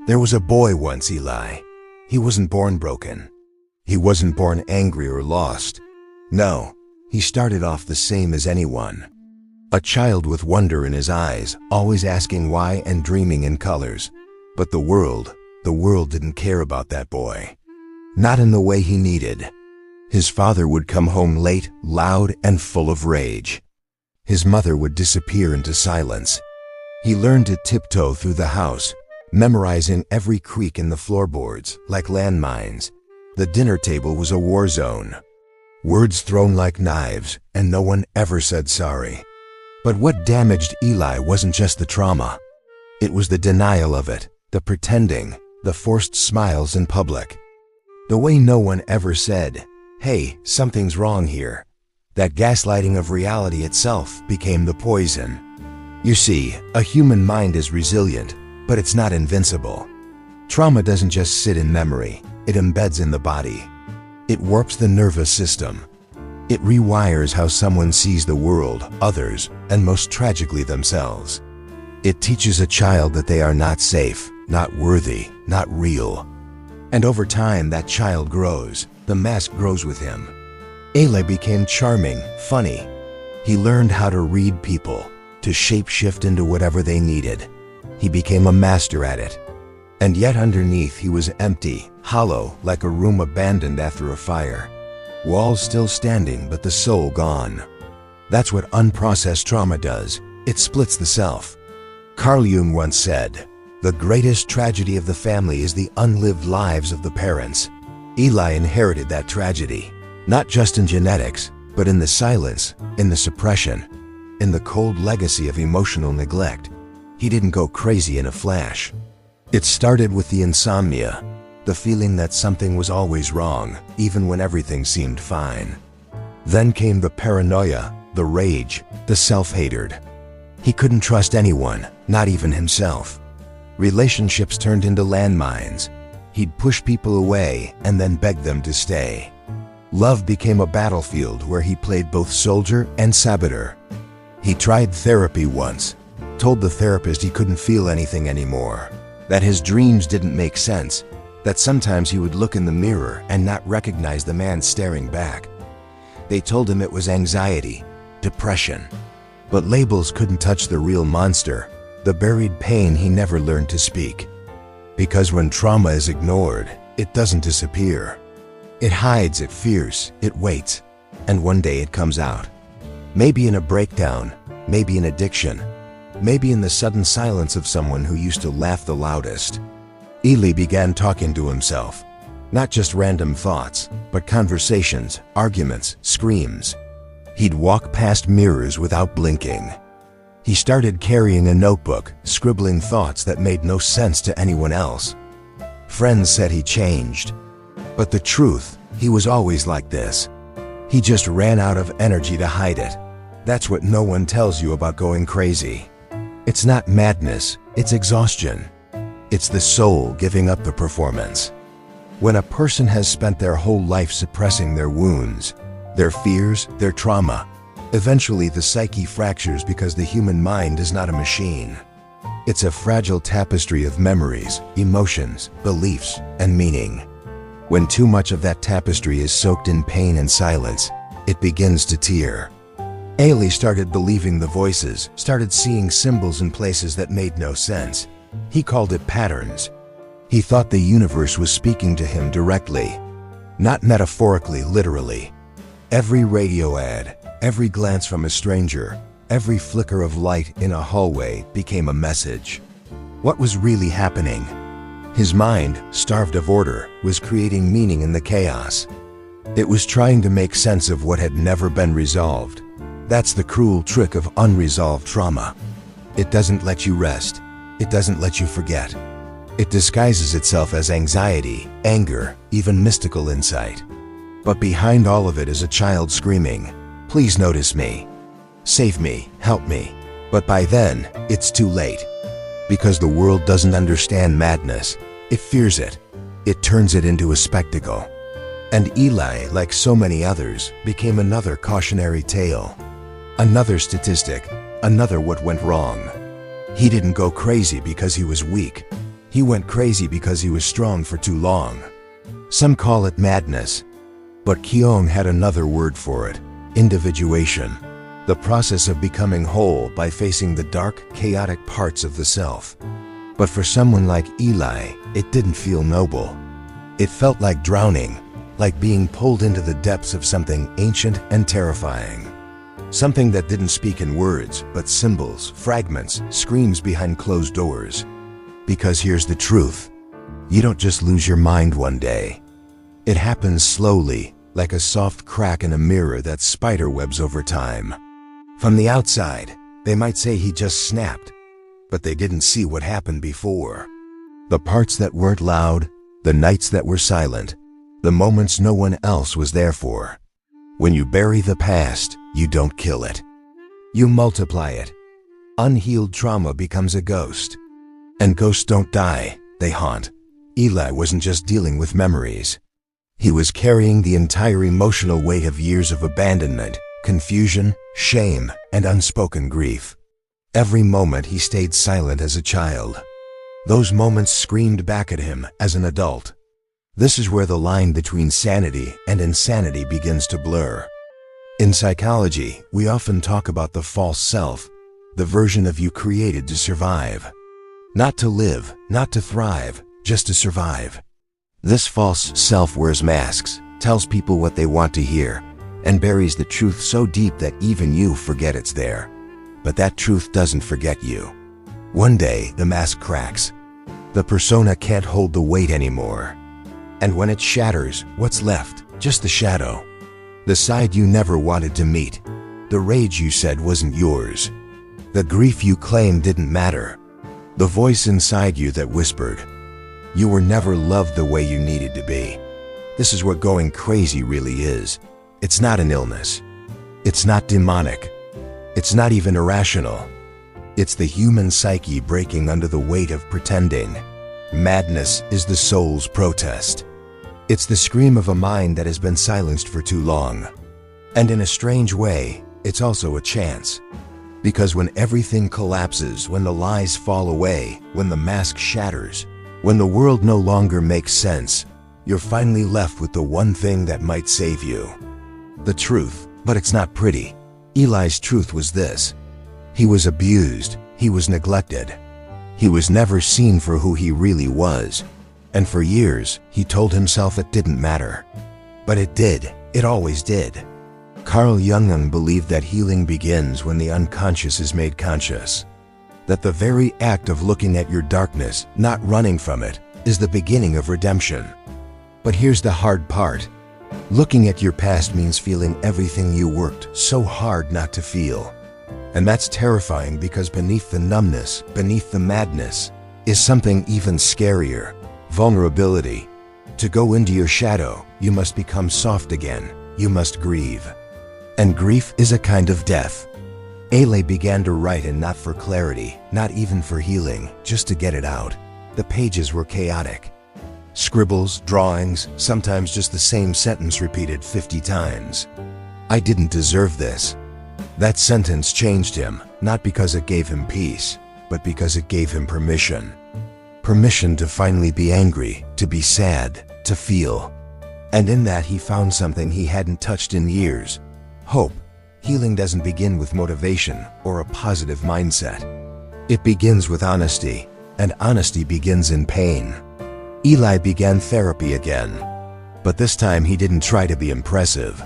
There was a boy once, Eli. He wasn't born broken. He wasn't born angry or lost. No, he started off the same as anyone. A child with wonder in his eyes, always asking why and dreaming in colors. But the world didn't care about that boy. Not in the way he needed. His father would come home late, loud, and full of rage. His mother would disappear into silence. He learned to tiptoe through the house, memorizing every creak in the floorboards, like landmines. The dinner table was a war zone. Words thrown like knives, and no one ever said sorry. But what damaged Eli wasn't just the trauma. It was the denial of it, the pretending, the forced smiles in public. The way no one ever said, "Hey, something's wrong here." That gaslighting of reality itself became the poison. You see, a human mind is resilient, but it's not invincible. Trauma doesn't just sit in memory, it embeds in the body. It warps the nervous system. It rewires how someone sees the world, others, and most tragically themselves. It teaches a child that they are not safe, not worthy, not real. And over time, that child grows. The mask grows with him. Eli became charming, funny. He learned how to read people, to shape-shift into whatever they needed. He became a master at it. And yet underneath he was empty, hollow, like a room abandoned after a fire. Walls still standing, but the soul gone. That's what unprocessed trauma does. It splits the self. Carl Jung once said, "The greatest tragedy of the family is the unlived lives of the parents." Eli inherited that tragedy, not just in genetics, but in the silence, in the suppression, in the cold legacy of emotional neglect. He didn't go crazy in a flash. It started with the insomnia, the feeling that something was always wrong, even when everything seemed fine. Then came the paranoia, the rage, the self-hatred. He couldn't trust anyone, not even himself. Relationships turned into landmines. He'd push people away and then beg them to stay. Love became a battlefield where he played both soldier and saboteur. He tried therapy once, told the therapist he couldn't feel anything anymore, that his dreams didn't make sense, that sometimes he would look in the mirror and not recognize the man staring back. They told him it was anxiety, depression. But labels couldn't touch the real monster, the buried pain he never learned to speak. Because when trauma is ignored, it doesn't disappear. It hides, it fears, it waits, and one day it comes out. Maybe in a breakdown, maybe in addiction, maybe in the sudden silence of someone who used to laugh the loudest. Eli began talking to himself. Not just random thoughts, but conversations, arguments, screams. He'd walk past mirrors without blinking. He started carrying a notebook, scribbling thoughts that made no sense to anyone else. Friends said he changed. But the truth, he was always like this. He just ran out of energy to hide it. That's what no one tells you about going crazy. It's not madness, it's exhaustion. It's the soul giving up the performance. When a person has spent their whole life suppressing their wounds, their fears, their trauma, eventually the psyche fractures because the human mind is not a machine. It's a fragile tapestry of memories, emotions, beliefs, and meaning. When too much of that tapestry is soaked in pain and silence, it begins to tear. Eli started believing the voices, started seeing symbols in places that made no sense. He called it patterns. He thought the universe was speaking to him directly, not metaphorically, literally. Every radio ad, every glance from a stranger, every flicker of light in a hallway became a message. What was really happening? His mind, starved of order, was creating meaning in the chaos. It was trying to make sense of what had never been resolved. That's the cruel trick of unresolved trauma. It doesn't let you rest. It doesn't let you forget. It disguises itself as anxiety, anger, even mystical insight. But behind all of it is a child screaming, "Please notice me. Save me, help me." But by then, it's too late. Because the world doesn't understand madness. It fears it. It turns it into a spectacle. And Eli, like so many others, became another cautionary tale. Another statistic, another what went wrong. He didn't go crazy because he was weak. He went crazy because he was strong for too long. Some call it madness, but Keong had another word for it: individuation. The process of becoming whole by facing the dark, chaotic parts of the self. But for someone like Eli, it didn't feel noble. It felt like drowning, like being pulled into the depths of something ancient and terrifying. Something that didn't speak in words, but symbols, fragments, screams behind closed doors. Because here's the truth: you don't just lose your mind one day. It happens slowly, like a soft crack in a mirror that spiderwebs over time. From the outside, they might say he just snapped, but they didn't see what happened before. The parts that weren't loud, the nights that were silent, the moments no one else was there for. When you bury the past, you don't kill it. You multiply it. Unhealed trauma becomes a ghost. And ghosts don't die, they haunt. Eli wasn't just dealing with memories. He was carrying the entire emotional weight of years of abandonment, confusion, shame, and unspoken grief. Every moment he stayed silent as a child. Those moments screamed back at him as an adult. This is where the line between sanity and insanity begins to blur. In psychology, we often talk about the false self, the version of you created to survive. Not to live, not to thrive, just to survive. This false self wears masks, tells people what they want to hear, and buries the truth so deep that even you forget it's there. But that truth doesn't forget you. One day, the mask cracks. The persona can't hold the weight anymore. And when it shatters, what's left? Just the shadow. The side you never wanted to meet. The rage you said wasn't yours. The grief you claimed didn't matter. The voice inside you that whispered, you were never loved the way you needed to be. This is what going crazy really is. It's not an illness. It's not demonic. It's not even irrational. It's the human psyche breaking under the weight of pretending. Madness is the soul's protest. It's the scream of a mind that has been silenced for too long. And in a strange way, it's also a chance. Because when everything collapses, when the lies fall away, when the mask shatters, when the world no longer makes sense, you're finally left with the one thing that might save you. The truth, but it's not pretty. Eli's truth was this: he was abused, he was neglected. He was never seen for who he really was. And for years, he told himself it didn't matter. But it did. It always did. Carl Jung believed that healing begins when the unconscious is made conscious. That the very act of looking at your darkness, not running from it, is the beginning of redemption. But here's the hard part. Looking at your past means feeling everything you worked so hard not to feel. And that's terrifying because beneath the numbness, beneath the madness, is something even scarier: vulnerability. To go into your shadow, you must become soft again. You must grieve. And grief is a kind of death. Eli began to write, and not for clarity, not even for healing, just to get it out. The pages were chaotic. Scribbles, drawings, sometimes just the same sentence repeated 50 times. I didn't deserve this. That sentence changed him, not because it gave him peace, but because it gave him permission. Permission to finally be angry, to be sad, to feel. And in that he found something he hadn't touched in years: hope. Healing doesn't begin with motivation or a positive mindset. It begins with honesty, and honesty begins in pain. Eli began therapy again, but this time he didn't try to be impressive.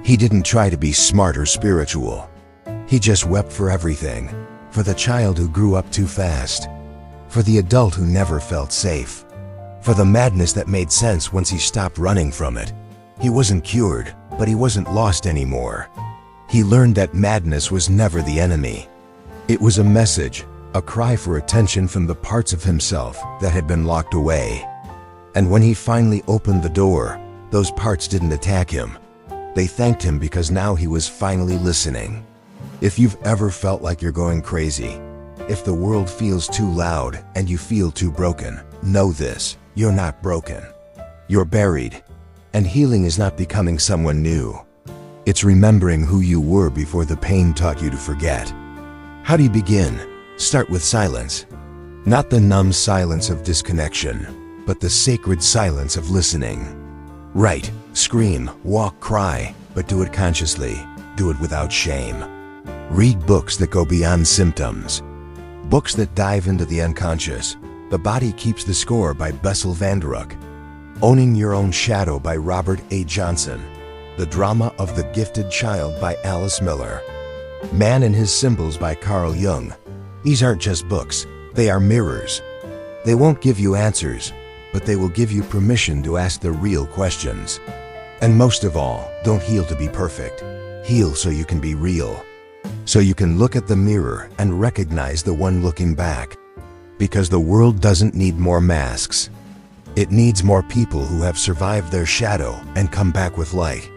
He didn't try to be smart or spiritual. He just wept for everything: for the child who grew up too fast, for the adult who never felt safe, for the madness that made sense once he stopped running from it. He wasn't cured, but he wasn't lost anymore. He learned that madness was never the enemy. It was a message, a cry for attention from the parts of himself that had been locked away. And when he finally opened the door, those parts didn't attack him. They thanked him because now he was finally listening. If you've ever felt like you're going crazy, if the world feels too loud and you feel too broken, know this: you're not broken. You're buried. And healing is not becoming someone new. It's remembering who you were before the pain taught you to forget. How do you begin? Start with silence. Not the numb silence of disconnection, but the sacred silence of listening. Write, scream, walk, cry, but do it consciously. Do it without shame. Read books that go beyond symptoms. Books that dive into the unconscious. The Body Keeps the Score by Bessel van der Roek. Owning Your Own Shadow by Robert A. Johnson. The Drama of the Gifted Child by Alice Miller. Man and His Symbols by Carl Jung. These aren't just books, they are mirrors. They won't give you answers, but they will give you permission to ask the real questions. And most of all, don't heal to be perfect. Heal so you can be real. So you can look at the mirror and recognize the one looking back. Because the world doesn't need more masks. It needs more people who have survived their shadow and come back with light.